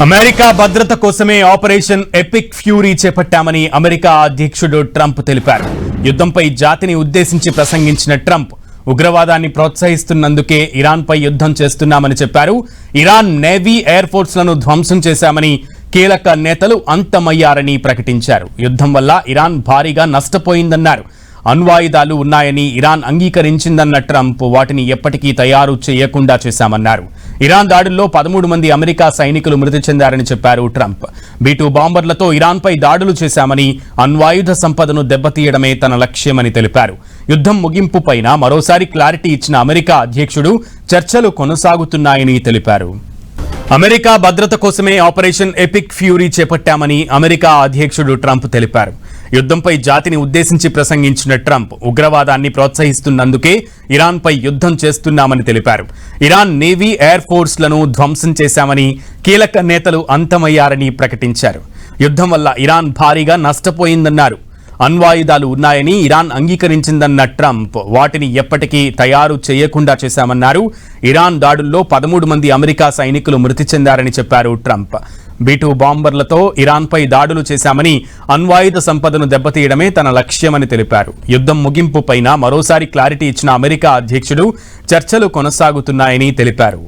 America భద్రత కోసమే operation epic fury చేపట్టామని అమెరికా అధ్యక్షుడు ట్రంప్ తెలిపారు. యుద్ధంపై జాతిని ఉద్దేశించి ప్రసంగించిన ట్రంప్ ఉగ్రవాదాన్ని ప్రోత్సహిస్తున్నందుకే ఇరాన్పై యుద్ధం చేస్తున్నామని చెప్పారు. ఇరాన్ నేవీ ఎయిర్ ఫోర్స్లను ధ్వంసం చేశామని, కీలక నేతలు అంతమయ్యారని ప్రకటించారు. యుద్ధం వల్ల ఇరాన్ భారీగా నష్టపోయిందన్నారు. అణ్వాయుధాలు ఉన్నాయని ఇరాన్ అంగీకరించిందన్న ట్రంప్ వాటిని ఎప్పటికీ తయారు చేయకుండా చేశామన్నారు. ఇరాన్ దాడుల్లో 13 మంది అమెరికా సైనికులు మృతి చెందారని చెప్పారు ట్రంప్. B-2 బాంబర్లతో ఇరాన్పై దాడులు చేశామని, అణ్వాయుధ సంపదను దెబ్బతీయడమే తన లక్ష్యమని తెలిపారు. యుద్ధం ముగింపు పైన మరోసారి క్లారిటీ ఇచ్చిన అమెరికా అధ్యక్షుడు చర్చలు కొనసాగుతున్నాయని తెలిపారు. అమెరికా భద్రత కోసమే ఆపరేషన్ ఎపిక్ ఫ్యూరీ చేపట్టామని అమెరికా అధ్యక్షుడు ట్రంప్ తెలిపారు. యుద్ధంపై జాతిని ఉద్దేశించి ప్రసంగించిన ట్రంప్ ఉగ్రవాదాన్ని ప్రోత్సహిస్తున్నందుకే ఇరాన్పై యుద్ధం చేస్తున్నామని తెలిపారు. ఇరాన్ నేవీ ఎయిర్ ఫోర్స్లను ధ్వంసం చేశామని, కీలక నేతలు అంతమయ్యారని ప్రకటించారు. యుద్ధం వల్ల ఇరాన్ భారీగా నష్టపోయిందన్నారు. అణ్వాయుధాలు ఉన్నాయని ఇరాన్ అంగీకరించిందన్న ట్రంప్ వాటిని ఎప్పటికీ తయారు చేయకుండా చేశామన్నారు. ఇరాన్ దాడుల్లో 13 మంది అమెరికా సైనికులు మృతి చెందారని చెప్పారు ట్రంప్. B-2 బాంబర్లతో ఇరాన్పై దాడులు చేశామని, అణ్వాయుధ సంపదను దెబ్బతీయడమే తన లక్ష్యమని తెలిపారు. యుద్ధం ముగింపు పైన మరోసారి క్లారిటీ ఇచ్చిన అమెరికా అధ్యక్షుడు చర్చలు కొనసాగుతున్నాయని తెలిపారు.